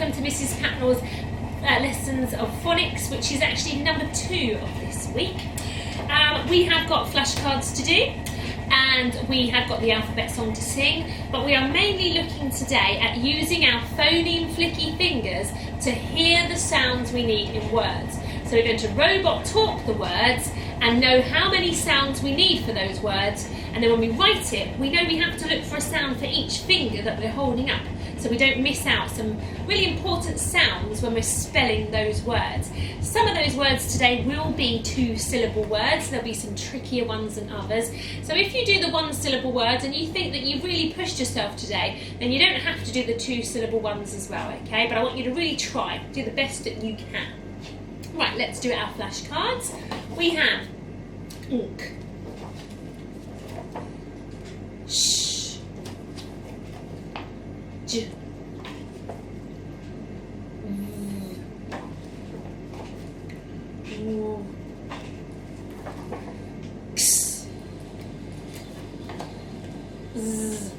welcome to Mrs Patnell's Lessons of Phonics, which is actually number 2 of this week. We have got flashcards to do, and we have got the alphabet song to sing, but we are mainly looking today at using our phoneme flicky fingers to hear the sounds we need in words. So we're going to robot talk the words and know how many sounds we need for those words, and then when we write it, we know we have to look for a sound for each finger that we're holding up, so we don't miss out some really important sounds when we're spelling those words. Some of those words today will be 2-syllable words. There'll be some trickier ones than others. So if you do the 1-syllable words and you think that you've really pushed yourself today, then you don't have to do the 2-syllable ones as well, okay? But I want you to really try, do the best that you can. Right, let's do our flashcards. We have unk, sh, j, w, x, z, z.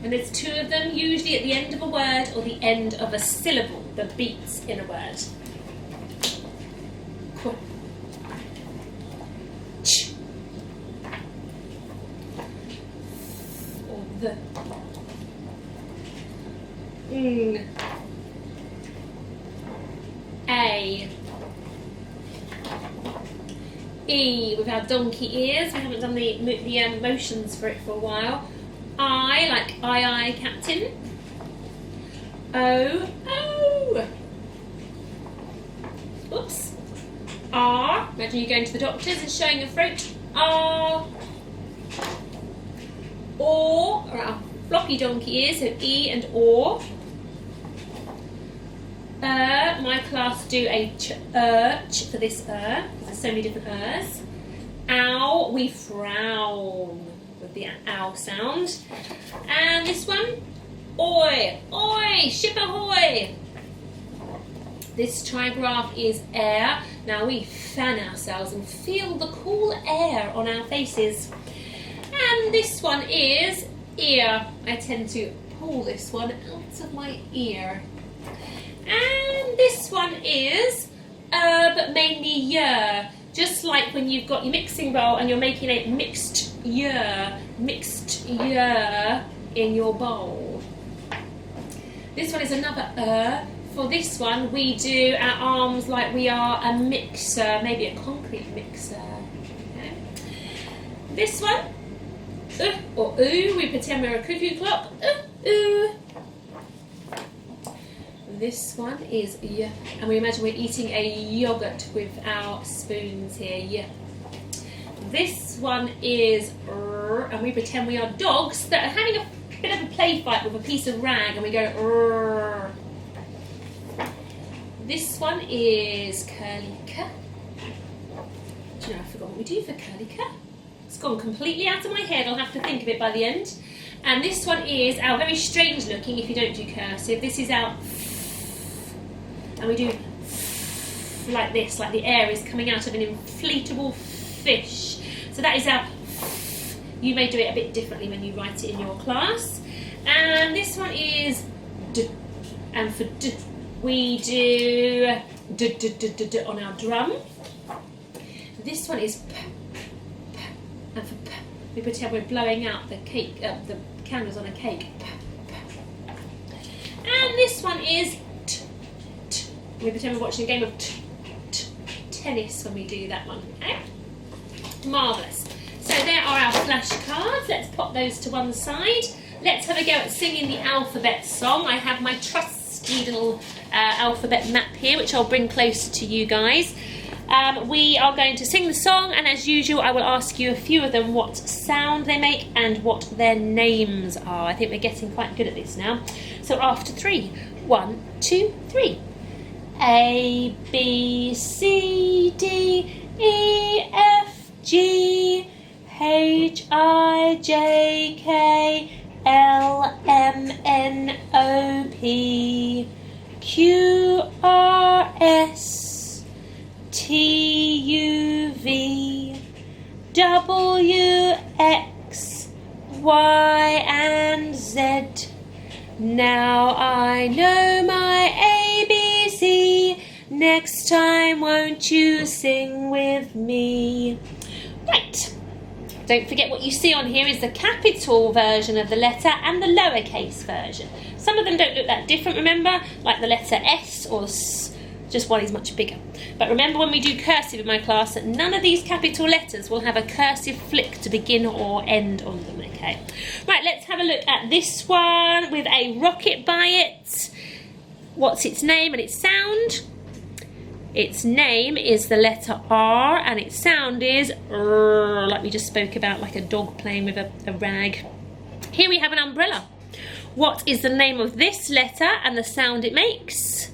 And there's 2 of them, usually at the end of a word or the end of a syllable, the beats in a word. Qu, ch, or the, ng, a, e with our donkey ears. We haven't done the motions for it for a while. I, like aye, Captain. O, oh. Oops. R, imagine you going to the doctors and showing your throat. R. Or our floppy donkey ears, so E and or. My class do a ch for this because there's so many different ers. Ow, we frown with the ow sound. And this one, oi, oi, ship ahoy. This trigraph is air. Now we fan ourselves and feel the cool air on our faces. And this one is ear. I tend to pull this one out of my ear. And this one is but mainly year. Just like when you've got your mixing bowl and you're making a mixed year in your bowl. This one is another For this one, we do our arms like we are a mixer, maybe a concrete mixer. Okay. This one, or ooh, we pretend we're a cuckoo clock. Ooh. This one is yeah, and we imagine we're eating a yogurt with our spoons here. Yeah. This one is and we pretend we are dogs that are having a bit of a play fight with a piece of rag, and we go. This one is curly-ca. Do you know, I forgot what we do for curly-ca. It's gone completely out of my head. I'll have to think of it by the end. And this one is our very strange looking, if you don't do cursive. This is our and we do like this, like the air is coming out of an inflatable fish. So that is our you may do it a bit differently when you write it in your class. And this one is d, and for d, we do d, d, d, d, d on our drum. This one is p, p, and for p, we pretend we're blowing out the cake, the candles on a cake. P, p. And this one is t, t. We pretend we're watching a game of tennis when we do that one. Okay? Marvellous. So there are our flashcards. Let's pop those to one side. Let's have a go at singing the alphabet song. I have my trusty little alphabet map here, which I'll bring closer to you guys. We are going to sing the song, and as usual I will ask you a few of them what sound they make and what their names are. I think we're getting quite good at this now. So after 3, 1, 2, 3. A, B, C, D, E, F, G, H, I, J, K, L, M, N, O, P, Q, R, S, T, U, V, W, X, Y, and Z, Now I know my ABC. Next time won't you sing with me? Right. Don't forget what you see on here is the capital version of the letter and the lowercase version. Some of them don't look that different, remember? Like the letter S or S, just one is much bigger. But remember when we do cursive in my class that none of these capital letters will have a cursive flick to begin or end on them, okay? Right, let's have a look at this one with a rocket by it. What's its name and its sound? Its name is the letter R and its sound is R, like we just spoke about, like a dog playing with a rag. Here we have an umbrella. What is the name of this letter and the sound it makes?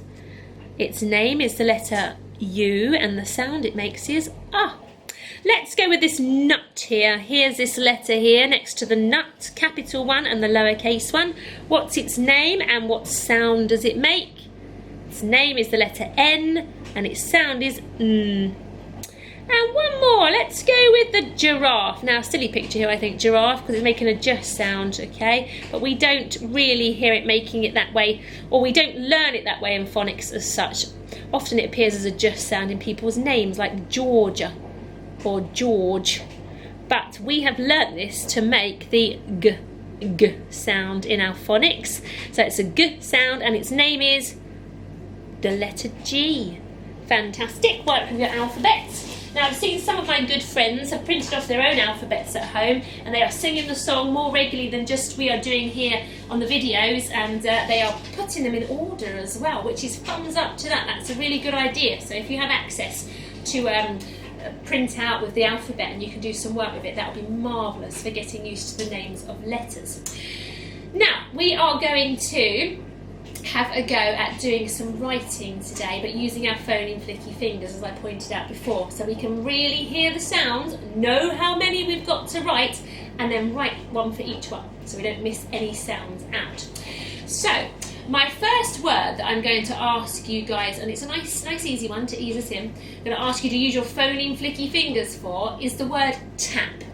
Its name is the letter U and the sound it makes is R. Let's go with this nut here. Here's this letter here next to the nut, capital one and the lowercase one. What's its name and what sound does it make? Its name is the letter N and its sound is N. And one more, let's go with the giraffe. Now, silly picture here, I think, giraffe, because it's making a J sound, okay? But we don't really hear it making it that way, or we don't learn it that way in phonics as such. Often it appears as a J sound in people's names, like Georgia or George. But we have learnt this to make the G sound in our phonics. So it's a G sound and its name is the letter G. Fantastic, work with your alphabet. Now I've seen some of my good friends have printed off their own alphabets at home and they are singing the song more regularly than just we are doing here on the videos, and they are putting them in order as well, which is thumbs up to that. That's a really good idea. So if you have access to print out with the alphabet and you can do some work with it, that would be marvellous for getting used to the names of letters. Now we are going to have a go at doing some writing today, but using our phoneme flicky fingers, as I pointed out before, so we can really hear the sounds, know how many we've got to write, and then write one for each one, so we don't miss any sounds out. So, my first word that I'm going to ask you guys, and it's a nice easy one to ease us in, I'm going to ask you to use your phoneme flicky fingers for, is the word tap.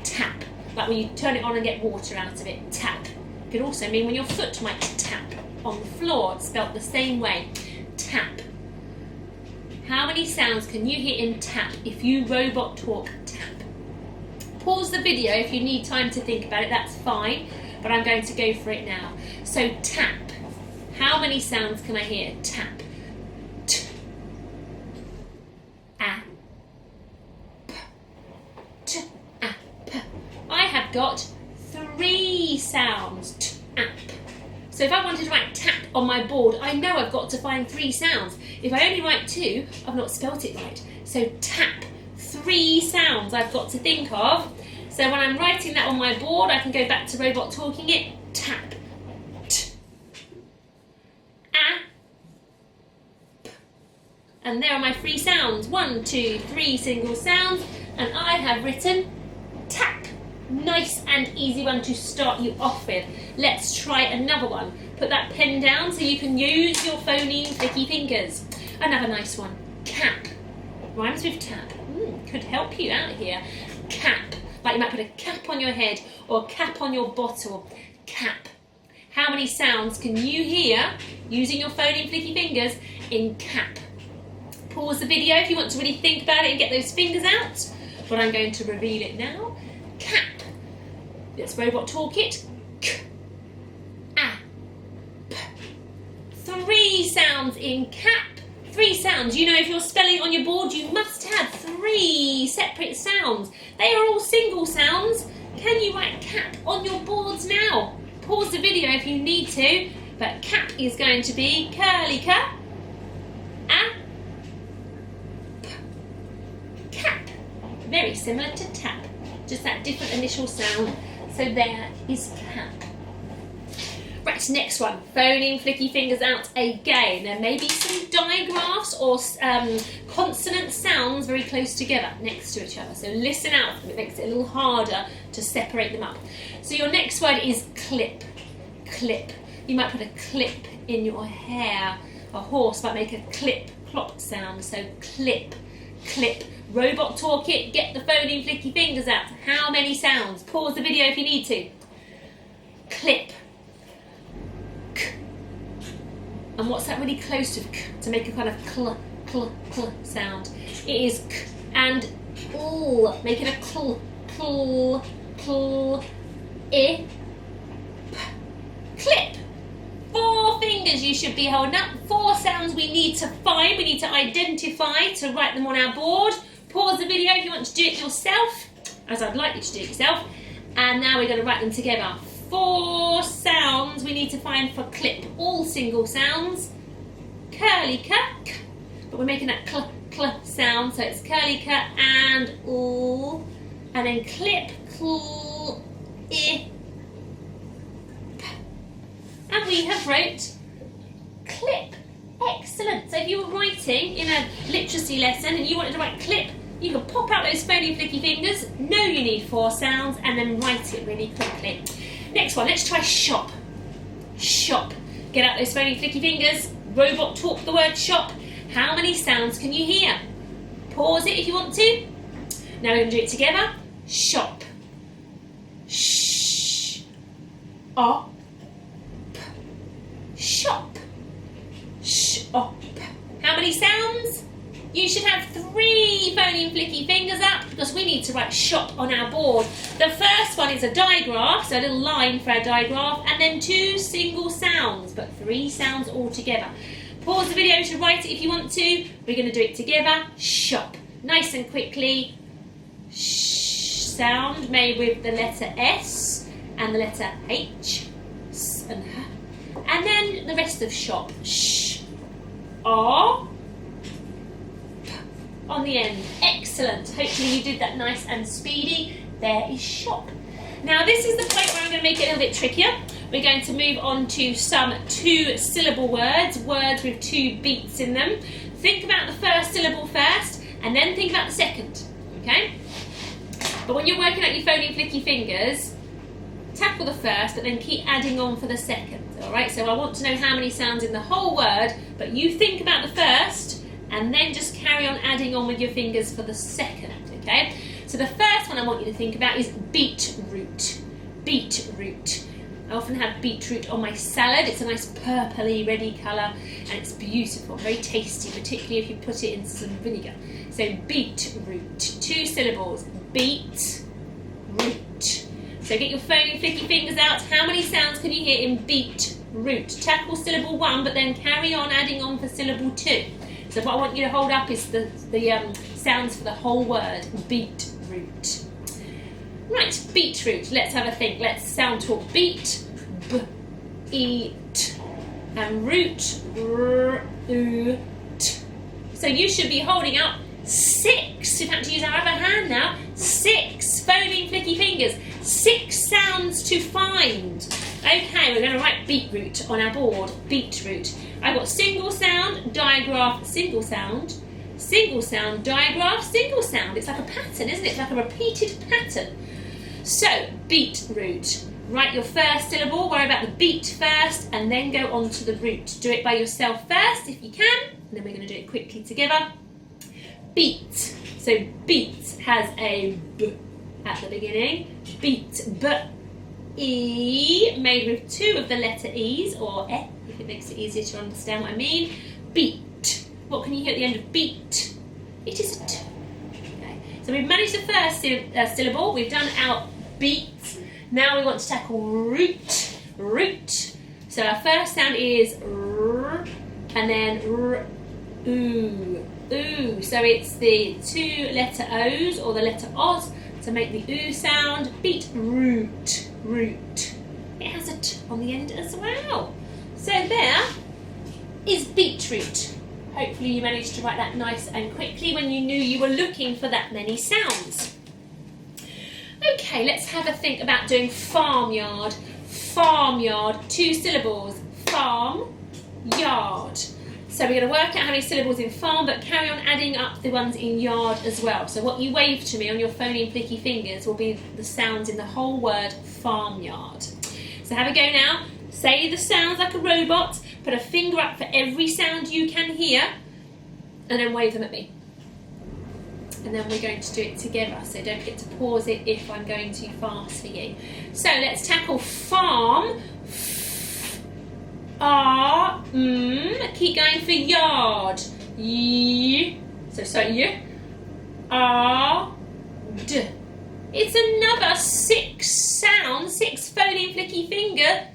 Tap. Like when you turn it on and get water out of it. Tap. It could also mean when your foot might tap on the floor, it's spelt the same way. Tap. How many sounds can you hear in tap if you robot talk tap? Pause the video if you need time to think about it, that's fine, but I'm going to go for it now. So tap. How many sounds can I hear? Tap. T. A. P. T. A. P. I have got 3 sounds. T. A. P. So if I wanted to write tap on my board, I know I've got to find 3 sounds. If I only write 2, I've not spelt it right. So tap, 3 sounds I've got to think of. So when I'm writing that on my board, I can go back to robot talking it. Tap. T. A. P. And there are my 3 sounds. 1, 2, 3 single sounds. And I have written tap. Nice and easy one to start you off with. Let's try another one. Put that pen down so you can use your phoneme flicky fingers. Another nice one. Cap. Rhymes with tap. Could help you out here. Cap. Like you might put a cap on your head or a cap on your bottle. Cap. How many sounds can you hear using your phoneme flicky fingers in cap? Pause the video if you want to really think about it and get those fingers out. But I'm going to reveal it now. Cap. Let's robot talk it. K. A. P. 3 sounds in cap. 3 sounds. You know, if you're spelling on your board, you must have 3 separate sounds. They are all single sounds. Can you write cap on your boards now? Pause the video if you need to. But cap is going to be curly ca. A. P. Cap. Very similar to tap. Just that different initial sound. So there is cap. Right, next one. Phoneme flicky fingers out again. There may be some digraphs or consonant sounds very close together next to each other. So listen out. It makes it a little harder to separate them up. So your next word is clip. Clip. You might put a clip in your hair. A horse might make a clip clop sound. So clip. Clip. Robot talk it, get the phoneme flicky fingers out. How many sounds? Pause the video if you need to. Clip. And what's that really close to k, to make a kind of cl, cl, cl sound? It is k and l, making a cl, cl, cl, I, p, clip. 4 fingers you should be holding up. 4 sounds we need to find, we need to identify to write them on our board. Pause the video if you want to do it yourself, as I'd like you to do it yourself. And now we're going to write them together. 4 sounds we need to find for clip, all single sounds. Curly cut, but we're making that cl, cl sound, so it's curly cut and all, and then clip, cl, I, p. And we have wrote clip. Excellent. So if you were writing in a literacy lesson and you wanted to write clip, you can pop out those phony flicky fingers, know you need 4 sounds, and then write it really quickly. Next one, let's try shop. Shop. Get out those phony flicky fingers. Robot talk the word shop. How many sounds can you hear? Pause it if you want to. Now we're going to do it together. Shop. Shh. Up. Shop. Shop. How many sounds? You should have 3 phony and flicky fingers up because we need to write shop on our board. The first one is a digraph, so a little line for our digraph, and then 2 single sounds, but 3 sounds all together. Pause the video to write it if you want to. We're going to do it together. Shop. Nice and quickly. Sh sound made with the letter S and the letter H. S and H. And then the rest of shop. Sh. R. On the end. Excellent. Hopefully you did that nice and speedy. There is shop. Now this is the point where I'm going to make it a little bit trickier. We're going to move on to some 2-syllable words, words with 2 beats in them. Think about the first syllable first and then think about the second, okay? But when you're working out your phony and flicky fingers, tackle the first but then keep adding on for the second, alright? So I want to know how many sounds in the whole word, but you think about the first and then just carry on adding on with your fingers for the second, okay? So the first one I want you to think about is beetroot. Beetroot. I often have beetroot on my salad. It's a nice purpley, reddy colour and it's beautiful, very tasty, particularly if you put it in some vinegar. So beetroot, 2 syllables, beetroot. So get your phony flicky fingers out. How many sounds can you hear in beetroot? Tackle syllable 1 but then carry on adding on for syllable 2. So what I want you to hold up is the sounds for the whole word, beetroot. Right, beetroot. Let's have a think. Let's sound talk. Beet, b, eat, and root, r, u, t. So you should be holding up 6. We've had to use our other hand now. 6 phony flicky fingers. 6 sounds to find. Okay, we're going to write beetroot on our board. Beetroot. I've got single sound, digraph, single sound, digraph, single sound. It's like a pattern, isn't it? It's like a repeated pattern. So, beetroot. Write your first syllable, worry about the beat first, and then go on to the root. Do it by yourself first if you can, and then we're going to do it quickly together. Beat. So, beat has a B at the beginning. Beat, B, E, made with 2 of the letter E's, or E, if it makes it easier to understand what I mean. Beat. What can you hear at the end of beat? It is a T. Okay. So we've managed the first syllable, we've done our beat. Now we want to tackle root. Root. So our first sound is R, and then R, oo. Ooh. So it's the 2 letter O's, or the letter O's, to make the oo sound. Beetroot. Root. It has a T on the end as well. So there is beetroot. Hopefully you managed to write that nice and quickly when you knew you were looking for that many sounds. Okay, let's have a think about doing farmyard. Farmyard, 2 syllables. Farm, yard. So we're going to work out how many syllables in farm, but carry on adding up the ones in yard as well. So what you wave to me on your phony and flicky fingers will be the sounds in the whole word farmyard. So have a go now. Say the sounds like a robot. Put a finger up for every sound you can hear, and then wave them at me. And then we're going to do it together. So don't forget to pause it if I'm going too fast for you. So let's tackle farm. R, keep going for yard. Y. So sorry, y. R. D. It's another 6 sounds, 6 phony and flicky finger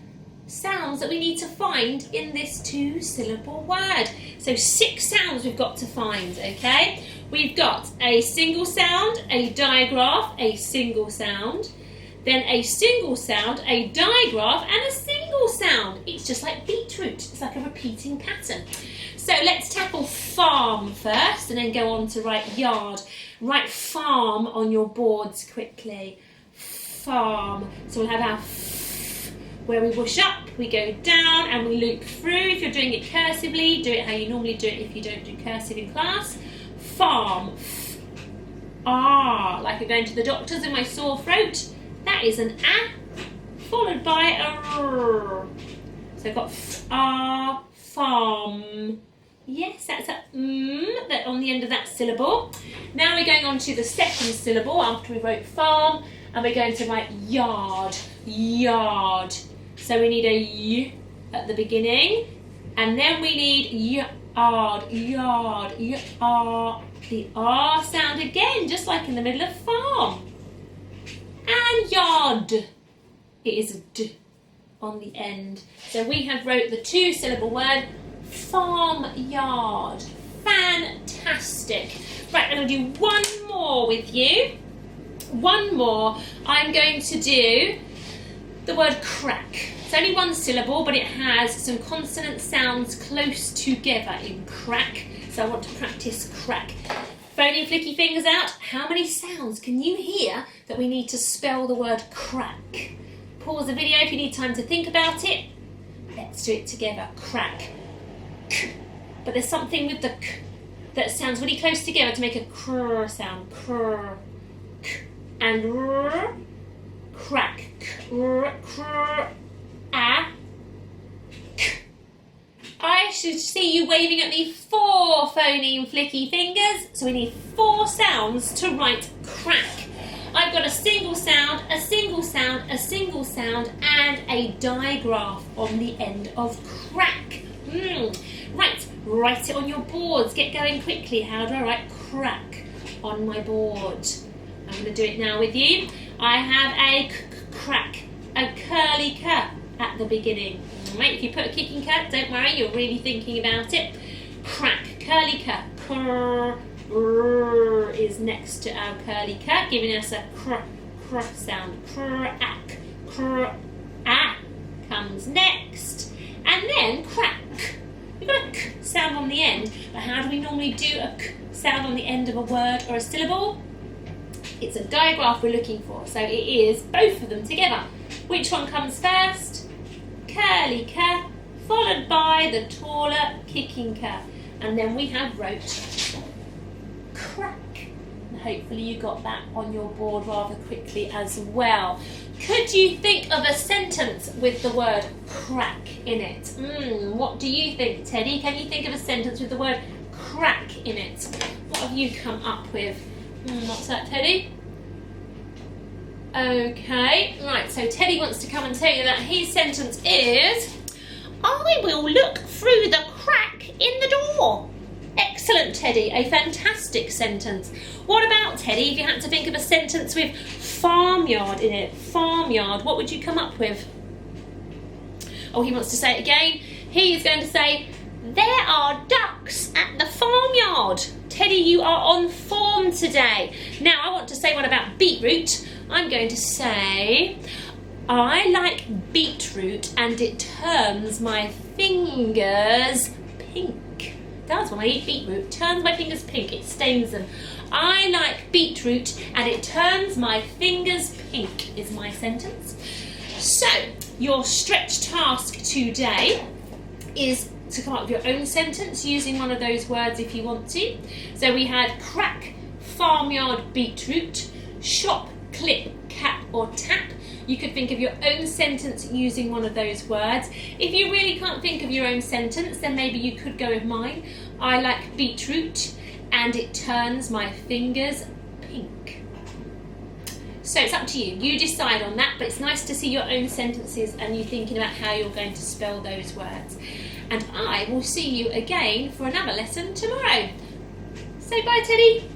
sounds that we need to find in this 2-syllable word. So 6 sounds we've got to find, okay? We've got a single sound, a digraph, a single sound, then a single sound, a digraph, and a single sound. It's just like beetroot. It's like a repeating pattern. So let's tackle farm first and then go on to write yard. Write farm on your boards quickly. Farm. So we'll have our f, where we whoosh up, we go down and we loop through. If you're doing it cursively, do it how you normally do it if you don't do cursive in class. Farm. F, R, like I'm going to the doctor's in my sore throat. That is an A followed by a R. So I've got f, R, farm. Yes, that's a that on the end of that syllable. Now we're going on to the second syllable after we wrote farm, and we're going to write yard, yard. So we need a y at the beginning, and then we need yard, yard, yard. The R sound again, just like in the middle of farm. And yard. It is a D on the end. So we have wrote the 2-syllable word farmyard. Fantastic. Right, I'm going to do one more with you. One more. I'm going to do the word crack. It's only 1 syllable, but it has some consonant sounds close together in crack. So I want to practice crack. Phony and flicky fingers out. How many sounds can you hear that we need to spell the word crack? Pause the video if you need time to think about it. Let's do it together. Crack. K. But there's something with the k that sounds really close together to make a cr sound. Cr. K. And r. Crack. Cr. Cr. A. K. I should see you waving at me 4 phony and flicky fingers. So we need 4 sounds to write crack. I've got a single sound, a single sound, a single sound, and a digraph on the end of crack. Right, write it on your boards. Get going quickly. How do I write crack on my board? I'm going to do it now with you. I have a crack, a curly k at the beginning. Right, if you put a kicking k, don't worry, you're really thinking about it. Crack, curly k, is next to our curly k, giving us a cr sound. Crack, comes next, and then crack. We've got a k sound on the end, but how do we normally do a k sound on the end of a word or a syllable? It's a digraph we're looking for, so it is both of them together. Which one comes first? Curly k, followed by the taller kicking k, and then we have wrote crack. And hopefully you got that on your board rather quickly as well. Could you think of a sentence with the word crack in it? What do you think, Teddy? Can you think of a sentence with the word crack in it? What have you come up with? What's that, Teddy? Okay, right, so Teddy wants to come and tell you that his sentence is, I will look through the crack in the door. Excellent, Teddy, a fantastic sentence. What about, Teddy, if you had to think of a sentence with farmyard in it? Farmyard, what would you come up with? Oh, he wants to say it again. He is going to say, there are ducks at the farmyard. Teddy, you are on form today. Now, I want to say one about beetroot. I'm going to say, I like beetroot and it turns my fingers pink. That's when I eat beetroot. Turns my fingers pink. It stains them. I like beetroot and it turns my fingers pink is my sentence. So, your stretch task today is to come up with your own sentence using one of those words if you want to. So we had crack, farmyard, beetroot, shop, clip, cap or tap. You could think of your own sentence using one of those words. If you really can't think of your own sentence, then maybe you could go with mine. I like beetroot and it turns my fingers pink. So it's up to you. You decide on that, but it's nice to see your own sentences and you thinking about how you're going to spell those words. and I will see you again for another lesson tomorrow. Say bye, Teddy.